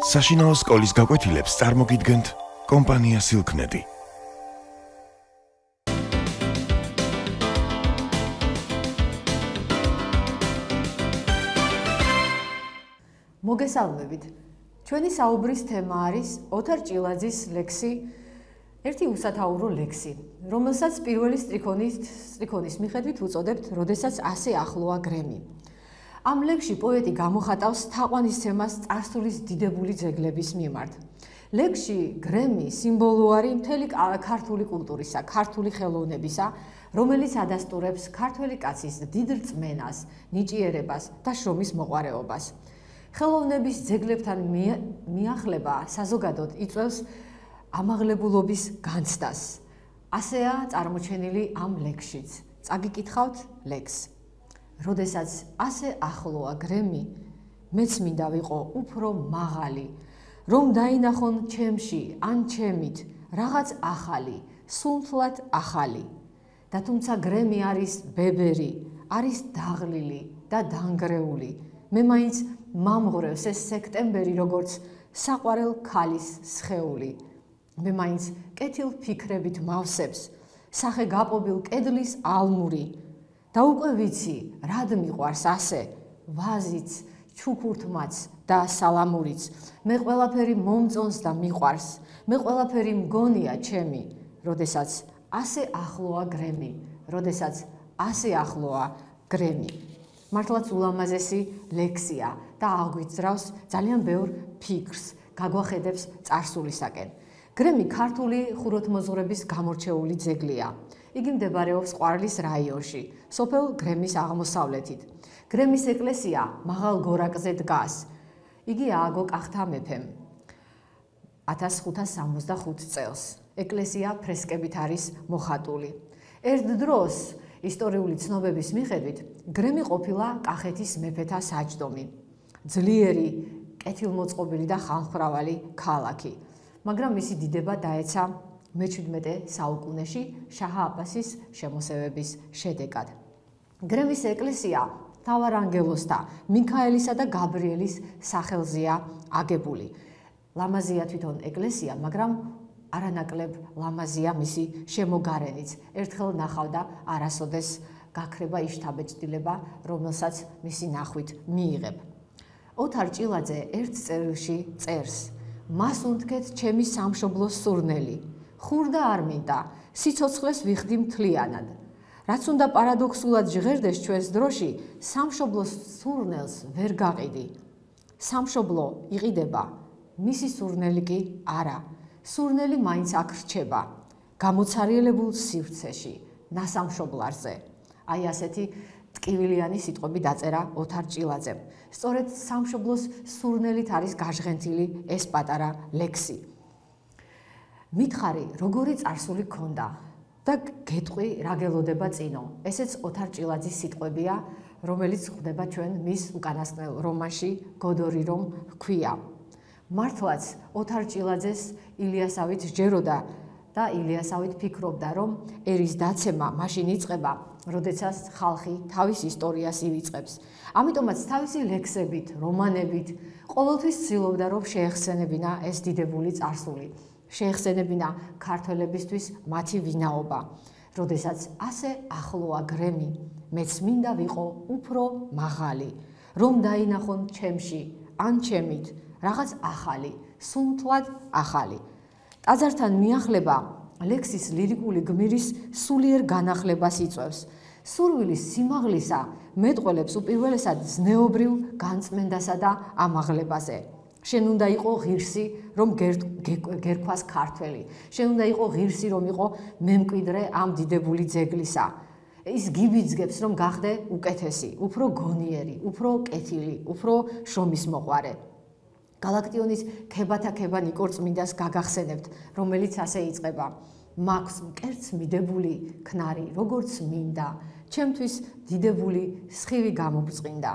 საშინაო სკოლის გაკვეთილებს წარმოგიდგენთ კომპანია Silknet. მოგესალმებით. ჩვენი საუბრის თემა არის ოთარ ჭილაძის ლექსი, ერთი უსათაურო ლექსი, რომელსაც პირველი სტრიქონის მიხედვით უწოდებთ, როდესაც ასე ახლოა გრემი. ამ ლექსში პოეტი გამოხატავს თაყვანისცემას წარსულის დიდებული ძეგლების მიმართ. ლექსში გრემი სიმბოლოარი მთელი ქართული კულტურისა, ქართული ხელოვნებისა, რომელიც ადასტურებს ქართველი კაცის დიდ რწმენას, ნიჭიერებას და შრომის მოყვარეობას. ხელოვნების ძეგლებთან მიახლება საზოგადოდ იწვევს ამაღლებულობის განცდას. ასეა წარმოჩენილი ამ ლექსშიც. წაგიკითხავთ ლექსს. როდესაც ასე ახლოა გრემი, მეც მინდა ვიყო უფრო მაღალი, რომ დაინახონ ჩემში ან ჩემით რაღაც ახალი, სუნთლად ახალი. და თუმცა გრემი არის ბებერი, არის დაღლილი და დანგრეული. მე მაინც მამღვრევს ეს სექტემბერი, როგორც საყვარელ ქალის სხეული. მე მაინც კეთილ ფიქრებით მავსებს, სახე გაპობილ კედლის ალმური. და უკვე ვიცი, რად მიყვარს ასე, ვაზიც, ჩუქურთმაც და სალამურიც. მე ყველაფერი მომწონს და მიყვარს, მე ყველაფერი მგონია ჩემი, როდესაც ასე ახლოა გრემი, როდესაც ასე ახლოა გრემი. მართლაც ულამაზესი ლექსია და აღვიძრავს ძალიან ბევრ ფიქრს, გაგვახედებს წარსულისაკენ. გრემი ქართული ხუროთმოძღვრების გამორჩეული ძეგლია. იგი მდებარეობს ყვარლის რაიონში, სოფელ გრემის აღმოსავლეთით. გრემის ეკლესია მაღალ გორაკზე დგას. იგი ააგო კახთა მეფემ 1565 წელს. ეკლესია ფრესკებით არის მოხატული. ერთ დროს ისტორიული ცნობების მიხედვით, გრემი ყოფილა კახეთის მეფეთა საჯდომი. ძლიერი, კეთილმოწყობილი და ხალხმრავალი ქალაქი. მაგრამ მისი დიდება დაეცა მე-17 საუკუნეში შაჰ აბასის შემოსევების შედეგად. გრემის ეკლესია მთავარანგელოზთა მიქაელისა და გაბრიელის სახელზეა აგებული. ლამაზია თვითონ ეკლესია, მაგრამ არანაკლებ ლამაზია მისი შემოგარენიც. ერთხელ ნახავდა არასოდეს გაქრება იშთაბეჭდილება, რომელსაც მისი ნახვით მიიღებ. ოთარ ჭილაძე ერთ წერილში წერს: მას უნთქეთ ჩემი სამშობლოს სურნელი. ხურდა არ მინდა, სიცოცხლეს ვიხდი მთლიანად. რაც უნდა პარადოქსულად ჟღერდეს ჩვენს დროში, სამშობლოს სურნელს ვერ გაყიდი. სამშობლო იყიდება, მისი სურნელი კი არა. სურნელი მაინც აქ რჩება, გამოცარიელებულ სივრცეში, ნასამშობლარზე. აი ასეთი ტკივილიანი სიტყვები დაწერა ოთარ ჭილაძემ. სწორედ სამშობლოს სურნელით არის გაჟღენთილი ეს პატარა ლექსი. მითხარი, როგორი წარსული გქონდა და გეტყვი რა გელოდება წინო. ესეც ოთარ ჭილაძის სიტყვებია, რომელიც ხდება ჩვენ მის უკანასკნელ რომანში გოდორი რომ ჰქვია. მართლაც ოთარ ჭილაძეს ილიასავით სჯეროდა და ილიასავით ფიქრობდა, რომ ერის დაცემა მაშინ იწყება, როდესაც ხალხი თავის ისტორიას ივიწყებს. ამიტომაც თავისი ლექსებით, რომანებით ყოველთვის ცდილობდა, რომ შეეხსენებინა ეს დიდებული წარსული. შეეხსენებინა ქართველებისთვის მათი ვინაობა. როდესაც ასე ახლოა გრემი, მეც მინდა ვიყო უფრო მაღალი, რომ დაინახონ ჩემში ან ჩემით რაღაც ახალი, სუნთლად ახალი. ტაძართან მიახლება ლექსის ლირიკული გმირის სულიერ განახლებას იწვევს. სურვილის სიმაღლისა მეტყველებს უპირველესად ზნეობრივ განწმენდასა და ამაღლებაზე. შენ უნდა იყო ღირსი, რომ გერქვას ქართველი. შენ უნდა იყო ღირსი, რომ იყო მემკვიდრე ამ დიდებული ძეგლისა. ის გიბიძგებს, რომ გახდე უკეთესი, უფრო გონიერი, უფრო კეთილი, უფრო შრომის მოყვარე. გალაქტიონის ქებათა ქება ნიკორწმინდას გაგახსენებთ, რომელიც ასე იწყება: მაქვს მკერც მიდებული ქნარი, როგორც მინდა, ჩემთვის დიდებული სხივი გამობწყინდა.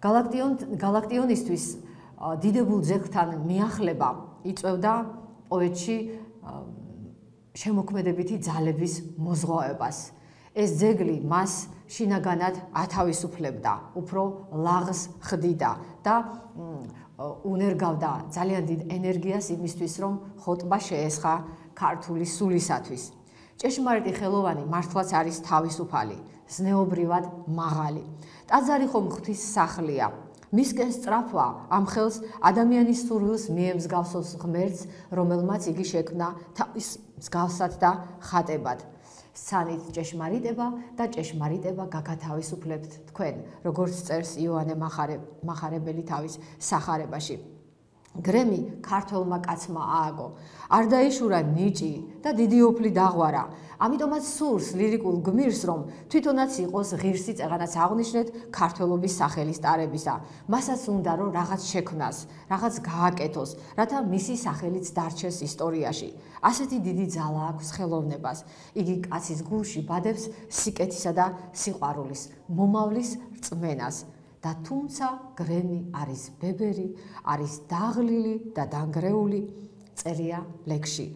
გალაქტიონისთვის დიდებულ ძეგლთან მიახლება იწვევდა პოეტში შემოქმედებითი ძალების მოზღვავებას. ეს ძეგლი მას შინაგანად ათავისუფლებდა, უფრო ლაღს ხდიდა და უნერგავდა ძალიან დიდ ენერგიას იმისთვის, რომ ხოტბა შეესხა ქართული სულისათვის. ჭეშმარიტი ხელოვანი მართლაც არის თავისუფალი, ზნეობრივად მაღალი. ტაძარი ხომ ღვთის სახლია. მისკენ სწრაფვა ამ ხელს ადამიანის სურვილს მიემსგავსოს ღმერთს, რომელმაც იგი შექმნა თავის მსგავსად და ხატებად. სცანით ჭეშმარიტება და ჭეშმარიტება გაგათავისუფლებთ თქვენ, როგორც წერს იოანე მახარებელი თავის სახარებაში. გრემი ქართველმა კაცმა ააგო, არ დაიშურა ნიჭი და დიდი ოფლი დაღვარა. ამიტომაც სურს ლირიკულ გმირს, რომ თვითონაც იყოს ღირსი წეღანაც აღნიშნეთ ქართველობის სახელის ტარებისა. მასაც უნდა რომ რაღაც შექმნას, რაღაც გააკეთოს, რათა მისი სახელიც დარჩეს ისტორიაში. ასეთი დიდი ძალა აქვს ხელოვნებას. იგი კაცის გულში ბადებს სიკეთისა და სიყვარულის, მომავლის რწმენას. და თუმცა გრემი არის ბებერი, არის დაღლილი და დანგრეული, წერია ლექსში.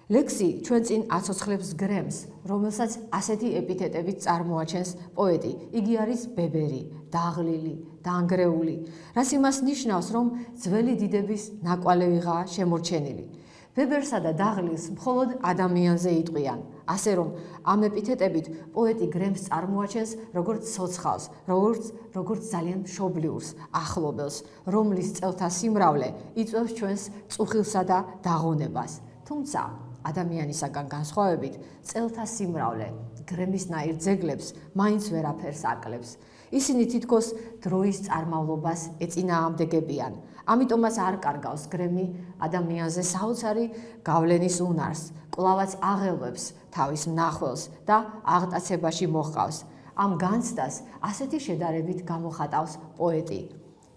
ლექსი ჩვენ წინ აცოცხლებს გრემს, რომელსაც ასეთი ეპითეტებით წარმოაჩენს პოეტი. იგი არის ბებერი, დაღლილი, დანგრეული, რაც იმას ნიშნავს, რომ ძველი დიდების ნაკვალევიღაა შემორჩენილი. ბებერსა და დაღლილს მხოლოდ ადამიანზე იტყვიან. ასე რომ ამ ეპითეტებით პოეტი გრემს წარმოაჩენს როგორც ცოცხალს, როგორც ძალიან მშობლიურს, ახლობელს, რომლის წელთა სიმრავლე იწვევს ჩვენს წუხილსა და დაღონებას. თუმცა ადამიანისაგან განსხვავებით, წელთა სიმრავლე გრემისნაირ ძეგლებს მაინც ვერაფერს აკლებს. ისინი თითქოს დროის წარმავლობას ეწინააღმდეგებიან. ამიტომაც არ კარგავს გრემი ადამიანზე საოცარი გავლენის უნარს, კვლავაც აღელვებს თავის მნახველს და აღტაცებაში მოჰყავს. ამ განცდას ასეთი შედარებით გამოხატავს პოეტი.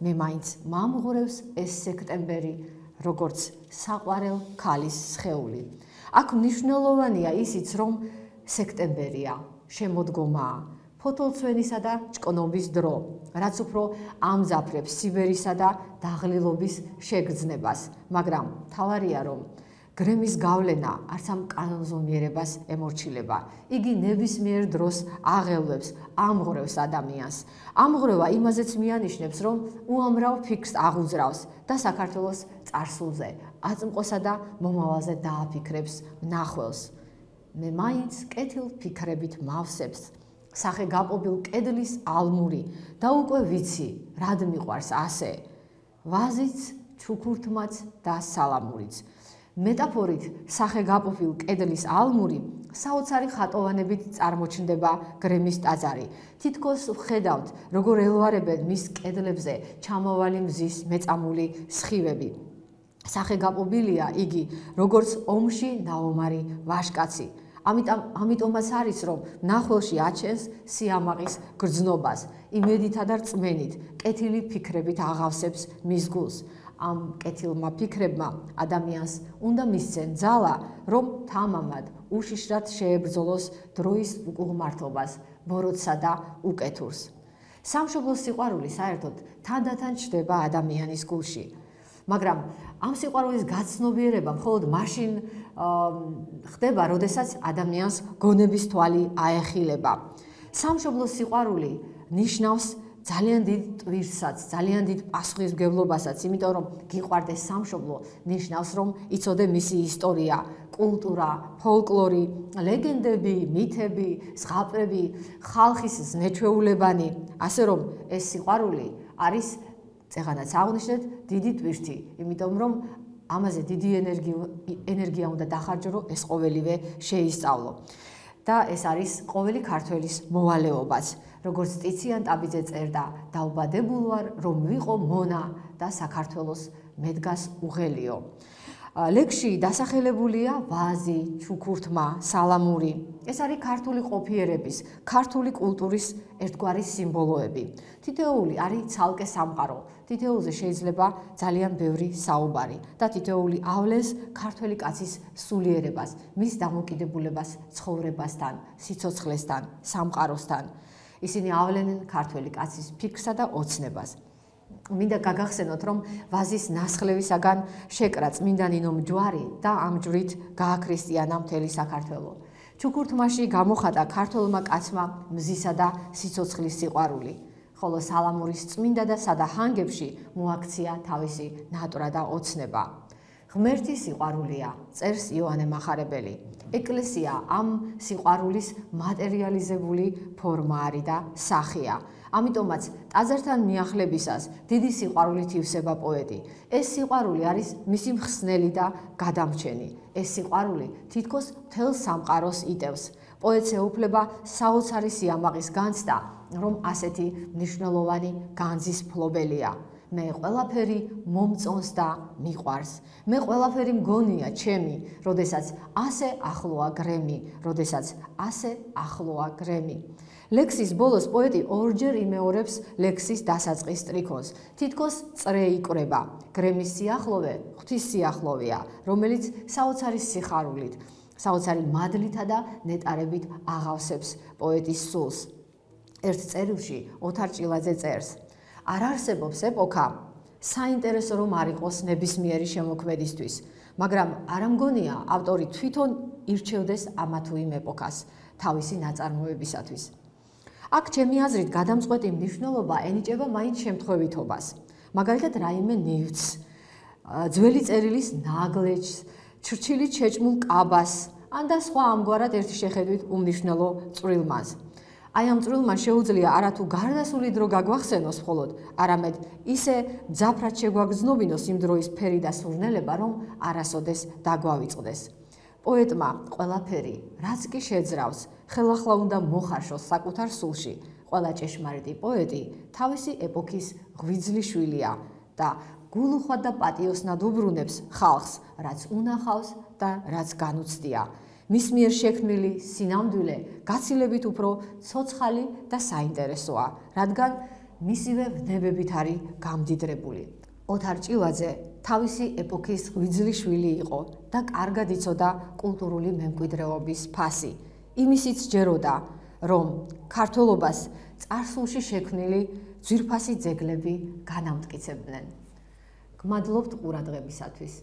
მე მაინც მამღვრევს ეს სექტემბერი, როგორც საყვარელ ქალის სხეული. აქ მნიშვნელოვანია ისიც, რომ სექტემბერია, შემოდგომაა, ფოთოლცვენისა და ჭკნობის დრო, რაც უფრო ამძაფრებს სიბერისა და დაღლილობის შეგრძნებას, მაგრამ მთავარია, რომ გრემის გავლენა არც ამ კანონზომიერებას ემორჩილება. იგი ნებისმიერ დროს აღელვებს, ამღვრევს ადამიანს. ამღვრევა იმაზეც მიანიშნებს, რომ უამრავ ფიქრს აღუძრავს და საქართველოს წარსულზე, აწმყოსა და მომავალზე დააფიქრებს მნახველს. მე მაინც კეთილ ფიქრებით მავსებს. სახე გაპობილ კედლის ალმური და უკვე ვიცი, რად მიყვარს ასე. ვაზიც, ჩუქურთმაც და სალამურიც. მეტაფორით სახე გაპობილ კედლის ალმური საოცარი ხატოვანებით წარმოჩნდება გრემის ტაძარი. თითქოს ვხედავთ, როგორ ელვარებენ მის კედლებზე ჩამავალი მზის მეწამული სხივები. სახე გაპობილია იგი, როგორც ომში ნაომარი ვაჟკაცი. ამიტომაც არის, რომ მნახველში აჩენს სიამაყის გრძნობას, იმედითა და რწმენით, კეთილი ფიქრებით აღავსებს მის გულს. ამ კეთილმა ფიქრებმა ადამიანს უნდა მისცენ ძალა, რომ თამამად უშიშრად შეებრძოლოს დროის უკუღმართობას, ბოროტსა და უკეთურს. სამშობლოს სიყვარული საერთოდ თანდათან ჩნდება ადამიანის გულში. მაგრამ ამ სიყვარულის გაცნობიერება მხოლოდ მაშინ ხდება, როდესაც ადამიანს გონების თვალი აეხილება. სამშობლოს სიყვარული ნიშნავს ძალიან დიდ ტვირთსაც, ძალიან დიდ პასუხისმგებლობასაც, იმიტომ რომ გიყვარდეს სამშობლო ნიშნავს, რომ იცოდე მისი ისტორია, კულტურა, ფოლკლორი, ლეგენდები, მითები, ზღაპრები, ხალხის ზნეჩვეულებანი. ასე რომ ეს სიყვარული არის წეღანაც აღნიშნეთ დიდი ტვირთი, იმიტომ რომ ამაზე დიდი ენერგია უნდა დახარჯო, რომ ეს ყოველივე შეისწავლო. და ეს არის ყოველი ქართველის მოვალეობაც. როგორც ტიციან ტაბიძე წერდა, დაუბადებულ ვარ, რომ ვიყო მონა და საქართველოს მედგას უღელიო. ლექსში დასახელებულია ვაზი, ჩუქურთმა, სალამური. ეს არის ქართული ყოფიერების, ქართული კულტურის ერთგვარი სიმბოლოები. თითოეული არის ცალკე სამყარო. თითოეულზე შეიძლება ძალიან ბევრი საუბარი და თითოეული ავლენს ქართველი კაცის სულიერებას, მის დამოკიდებულებას ცხოვრებასთან, სიცოცხლესთან, სამყაროსთან. ისინი ავლენენ ქართველი კაცის ფიქრსა და ოცნებას. მინდა გაგახსენოთ, რომ ვაზის ნასხლევისაგან შეკრა წმინდა ნინო მჯვარი და ამ ჯვრით გააქრისტიანა მთელი საქართველო. ჩუქურთმაში გამოხატა ქართველმა კაცმა მზისა და სიცოცხლის სიყვარული, ხოლო სალამურის წმინდა და სადა ჰანგებში მოაქცია თავისი ნატრა და ოცნება. ღმერთი სიყვარულია, წერს იოანე მახარებელი. ეკლესია ამ სიყვარულის მატერიალიზებული ფორმა არის და სახეა. ამიტომაც ტაძართან მიახლებისას დიდი სიყვარულით ივსება პოეტი. ეს სიყვარული არის მისი მხსნელი და გადამრჩენი. ეს სიყვარული თითქოს მთელ სამყაროს იტევს. პოეტს ეუფლება საოცარი სიამაყის განცდა, რომ ასეთი მნიშვნელოვანი განძის ფლობელია. მე ყველაფერი მომწონს და მიყვარს. მე ყველაფერი მგონია ჩემი, როდესაც ასე ახლოა გრემი, როდესაც ასე ახლოა გრემი. ლექსის ბოლოს პოეტი ორჯერ იმეორებს ლექსის დასაწყის სტრიქონს. თითქოს წრე იკვრება. გრემის სიახლოვე ღვთის სიახლოვეა, რომელიც საოცარი სიხარულით, საოცარი მადლითა და ნეტარებით აღავსებს პოეტის სულს. ერთ წერილში ოთარ ჭილაძე წერს: არ არსებობს ეპოქა, საინტერესო რომ არ იყოს ნებისმიერი შემოქმედისთვის, მაგრამ არ ამგონია ავტორი თვითონ ირჩევდეს ამა თუ იმ ეპოქას თავისი ნაწარმოებისათვის. აქ ჩემი აზრით გადამწყვეტი მნიშვნელობა ენიჭება მაინც შემთხვევითობას. მაგალითად რაიმე ნივთს, ძველი წერილის ნაგლეჯს, ჩრჩილით შეჭმულ კაბას, ან და სხვა ამგვარად ერთი შეხედვით უმნიშვნელო წვრილმას. აი ამ წვრილმა შეუძლია არათუ გარდასული დრო გაგვახსენოს მხოლოდ, არამედ ისე მძაფრად შეგვაგრძნობინოს იმ დროის ფერი და სურნელება, რომ არასოდეს დაგვავიწყდეს. პოეტმა ყველაფერი, რაც კი შეძრავს, ხელახლა უნდა მოხარშოს საკუთარ სულში. ყველა ჭეშმარიტი პოეტი თავისი ეპოქის ღვიძლი შვილია და გულუხვად და პატიოსნად უბრუნებს ხალხს, რაც უნახავს და რაც განუცდია. მის მიერ შექმნილი სინამდვილე გაცილებით უფრო ცოცხალი და საინტერესოა, რადგან მისივე ვნებებით არის გამდიდრებული. ოთარ ჭილაძე თავისი ეპოქის ღვიძლი შვილი იყო და კარგად იცოდა კულტურული მემკვიდრეობის ფასი. იმისიც ჯეროდა, რომ ქართველობას წარსულში შექმნილი ძვირფასი ძეგლები განამტკიცებდნენ. გმადლობთ ყურადღებისათვის.